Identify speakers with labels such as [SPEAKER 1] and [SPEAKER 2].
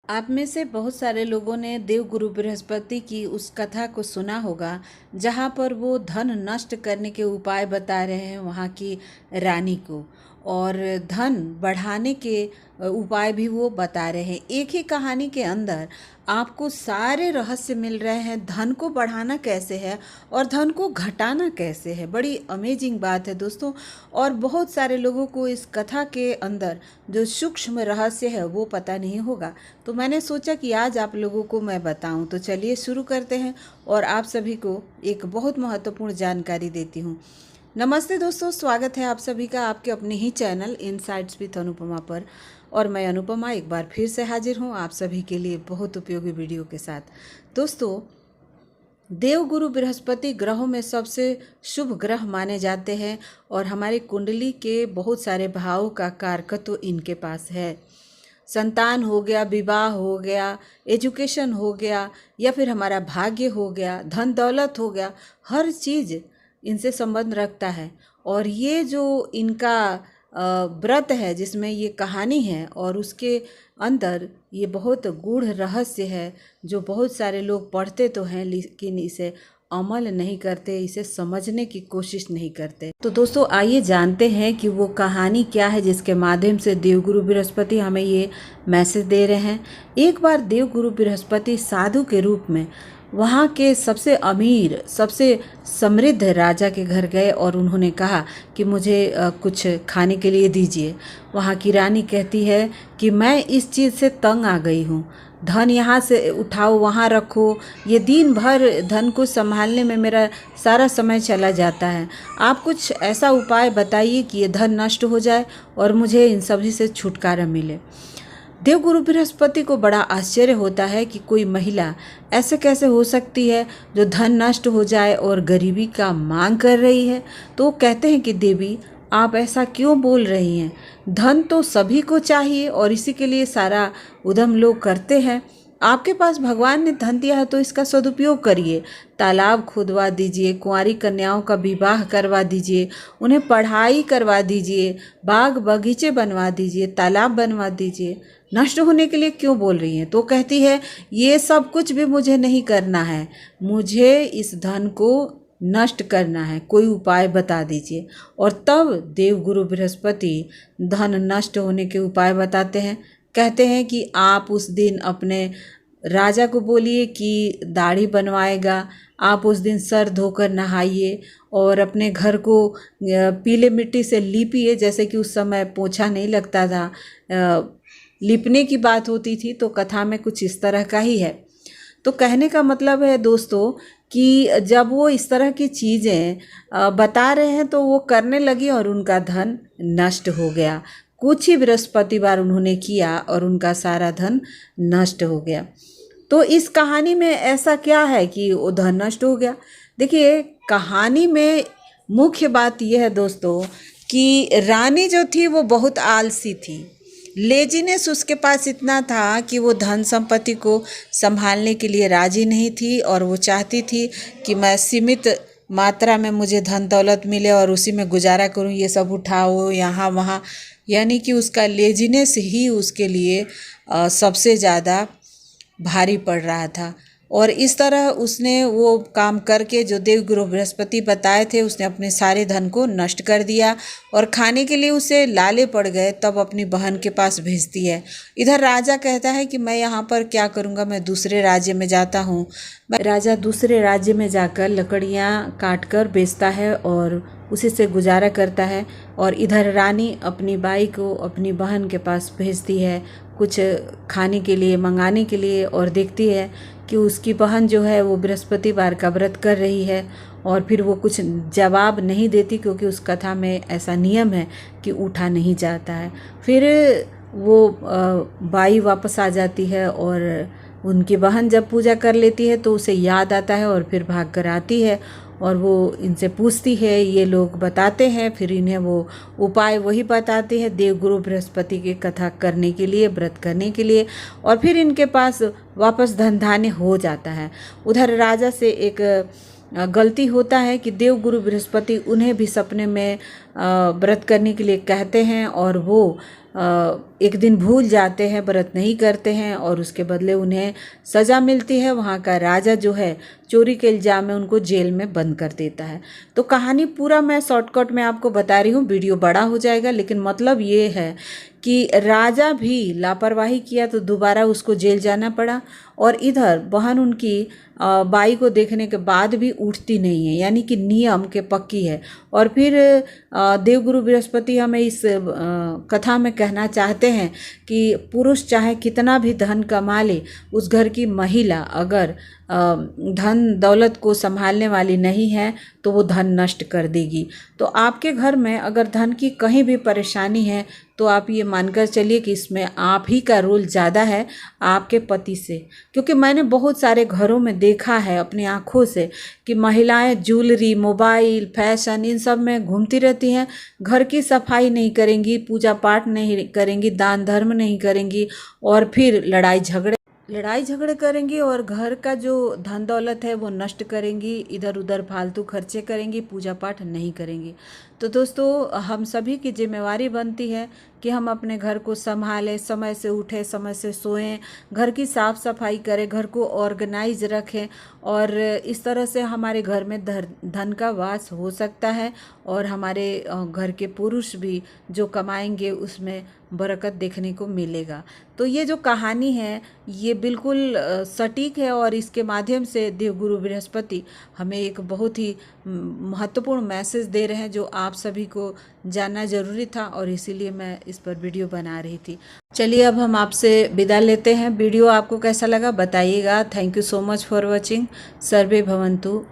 [SPEAKER 1] आप में से बहुत सारे लोगों ने देवगुरु बृहस्पति की उस कथा को सुना होगा जहाँ पर वो धन नष्ट करने के उपाय बता रहे हैं वहाँ की रानी को, और धन बढ़ाने के उपाय भी वो बता रहे हैं। एक ही कहानी के अंदर आपको सारे रहस्य मिल रहे हैं। धन को बढ़ाना कैसे है और धन को घटाना कैसे है, बड़ी अमेजिंग बात है दोस्तों। और बहुत सारे लोगों को इस कथा के अंदर जो सूक्ष्म रहस्य है वो पता नहीं होगा, तो मैंने सोचा कि आज आप लोगों को मैं बताऊं। तो चलिए शुरू करते हैं और आप सभी को एक बहुत महत्वपूर्ण जानकारी देती हूं। नमस्ते दोस्तों, स्वागत है आप सभी का आपके अपने ही चैनल इनसाइट्स विद अनुपमा पर। और मैं अनुपमा एक बार फिर से हाजिर हूं आप सभी के लिए बहुत उपयोगी वीडियो के साथ। दोस्तों, देवगुरु बृहस्पति ग्रहों में सबसे शुभ ग्रह माने जाते हैं और हमारी कुंडली के बहुत सारे भावों का कारकत्व इनके पास है। संतान हो गया, विवाह हो गया, एजुकेशन हो गया, या फिर हमारा भाग्य हो गया, धन दौलत हो गया, हर चीज़ इनसे संबंध रखता है। और ये जो इनका व्रत है जिसमें ये कहानी है और उसके अंदर ये बहुत गूढ़ रहस्य है जो बहुत सारे लोग पढ़ते तो हैं लेकिन इसे अमल नहीं करते, इसे समझने की कोशिश नहीं करते। तो दोस्तों, आइए जानते हैं कि वो कहानी क्या है जिसके माध्यम से देवगुरु बृहस्पति हमें ये मैसेज दे रहे हैं। एक बार देवगुरु बृहस्पति साधु के रूप में वहाँ के सबसे अमीर, सबसे समृद्ध राजा के घर गए और उन्होंने कहा कि मुझे कुछ खाने के लिए दीजिए। वहाँ की रानी कहती है कि मैं इस चीज़ से तंग आ गई हूँ, धन यहाँ से उठाओ वहाँ रखो, ये दिन भर धन को संभालने में मेरा सारा समय चला जाता है। आप कुछ ऐसा उपाय बताइए कि ये धन नष्ट हो जाए और मुझे इन सभी से छुटकारा मिले। देवगुरु बृहस्पति को बड़ा आश्चर्य होता है कि कोई महिला ऐसे कैसे हो सकती है जो धन नष्ट हो जाए और गरीबी का मांग कर रही है। तो वो कहते हैं कि देवी, आप ऐसा क्यों बोल रही हैं? धन तो सभी को चाहिए और इसी के लिए सारा उद्यम लोग करते हैं। आपके पास भगवान ने धन दिया है तो इसका सदुपयोग करिए। तालाब खुदवा दीजिए, कुंवारी कन्याओं का विवाह करवा दीजिए, उन्हें पढ़ाई करवा दीजिए, बाग बगीचे बनवा दीजिए, तालाब बनवा दीजिए। नष्ट होने के लिए क्यों बोल रही हैं? तो कहती है ये सब कुछ भी मुझे नहीं करना है, मुझे इस धन को नष्ट करना है, कोई उपाय बता दीजिए। और तब देवगुरु बृहस्पति धन नष्ट होने के उपाय बताते हैं। कहते हैं कि आप उस दिन अपने राजा को बोलिए कि दाढ़ी बनवाएगा, आप उस दिन सर धोकर नहाइए और अपने घर को पीले मिट्टी से लीपिए। जैसे कि उस समय पोछा नहीं लगता था, लिपने की बात होती थी, तो कथा में कुछ इस तरह का ही है। तो कहने का मतलब है दोस्तों कि जब वो इस तरह की चीज़ें बता रहे हैं तो वो करने लगी और उनका धन नष्ट हो गया। कुछ ही बृहस्पतिवार उन्होंने किया और उनका सारा धन नष्ट हो गया। तो इस कहानी में ऐसा क्या है कि वो धन नष्ट हो गया? देखिए, कहानी में मुख्य बात यह है दोस्तों कि रानी जो थी वो बहुत आलसी थी। लेजीनेस उसके पास इतना था कि वो धन संपत्ति को संभालने के लिए राजी नहीं थी और वो चाहती थी कि मैं सीमित मात्रा में मुझे धन दौलत मिले और उसी में गुजारा करूं, ये सब उठाओ यहाँ वहाँ। यानी कि उसका लेजीनेस ही उसके लिए सबसे ज़्यादा भारी पड़ रहा था। और इस तरह उसने वो काम करके जो देवगुरु बृहस्पति बताए थे, उसने अपने सारे धन को नष्ट कर दिया और खाने के लिए उसे लाले पड़ गए। तब अपनी बहन के पास भेजती है। इधर राजा कहता है कि मैं यहाँ पर क्या करूँगा, मैं दूसरे राज्य में जाता हूँ। राजा दूसरे राज्य में जाकर लकड़ियाँ काट कर बेचता है और उसी से गुजारा करता है। और इधर रानी अपनी बाई को अपनी बहन के पास भेजती है कुछ खाने के लिए, मंगाने के लिए, और देखती है कि उसकी बहन जो है वो बृहस्पतिवार का व्रत कर रही है और फिर वो कुछ जवाब नहीं देती क्योंकि उस कथा में ऐसा नियम है कि उठा नहीं जाता है। फिर वो बाई वापस आ जाती है और उनकी बहन जब पूजा कर लेती है तो उसे याद आता है और फिर भाग कर आती है और वो इनसे पूछती है। ये लोग बताते हैं, फिर इन्हें वो उपाय वही बताते हैं देवगुरु बृहस्पति की कथा करने के लिए, व्रत करने के लिए, और फिर इनके पास वापस धन धान्य हो जाता है। उधर राजा से एक गलती होता है कि देवगुरु बृहस्पति उन्हें भी सपने में व्रत करने के लिए कहते हैं और वो एक दिन भूल जाते हैं, व्रत नहीं करते हैं और उसके बदले उन्हें सज़ा मिलती है। वहाँ का राजा जो है चोरी के इल्ज़ाम में उनको जेल में बंद कर देता है। तो कहानी पूरा मैं शॉर्टकट में आपको बता रही हूँ, वीडियो बड़ा हो जाएगा, लेकिन मतलब ये है कि राजा भी लापरवाही किया तो दोबारा उसको जेल जाना पड़ा। और इधर बहन उनकी बाई को देखने के बाद भी उठती नहीं है, यानी कि नियम के पक्की है। और फिर देवगुरु बृहस्पति हमें इस कथा में कहना चाहते हैं कि पुरुष चाहे कितना भी धन कमा ले, उस घर की महिला अगर धन दौलत को संभालने वाली नहीं है तो वो धन नष्ट कर देगी। तो आपके घर में अगर धन की कहीं भी परेशानी है तो आप ये मानकर चलिए कि इसमें आप ही का रोल ज़्यादा है आपके पति से। क्योंकि मैंने बहुत सारे घरों में देखा है अपनी आँखों से कि महिलाएं ज्वेलरी, मोबाइल, फैशन इन सब में घूमती रहती हैं, घर की सफाई नहीं करेंगी, पूजा पाठ नहीं करेंगी, दान धर्म नहीं करेंगी और फिर लड़ाई झगड़े करेंगी और घर का जो धन दौलत है वो नष्ट करेंगी, इधर उधर फालतू खर्चे करेंगी, पूजा पाठ नहीं करेंगी। तो दोस्तों, हम सभी की जिम्मेवारी बनती है कि हम अपने घर को संभालें, समय से उठें, समय से सोएं, घर की साफ़ सफाई करें, घर को ऑर्गेनाइज रखें और इस तरह से हमारे घर में धन का वास हो सकता है और हमारे घर के पुरुष भी जो कमाएंगे उसमें बरकत देखने को मिलेगा। तो ये जो कहानी है ये बिल्कुल सटीक है और इसके माध्यम से देवगुरु बृहस्पति हमें एक बहुत ही महत्वपूर्ण मैसेज दे रहे हैं जो आप सभी को जानना ज़रूरी था और इसीलिए मैं इस पर वीडियो बना रही थी। चलिए अब हम आपसे विदा लेते हैं। वीडियो आपको कैसा लगा बताइएगा। Thank you so much for watching. सर्वे भवन्तु।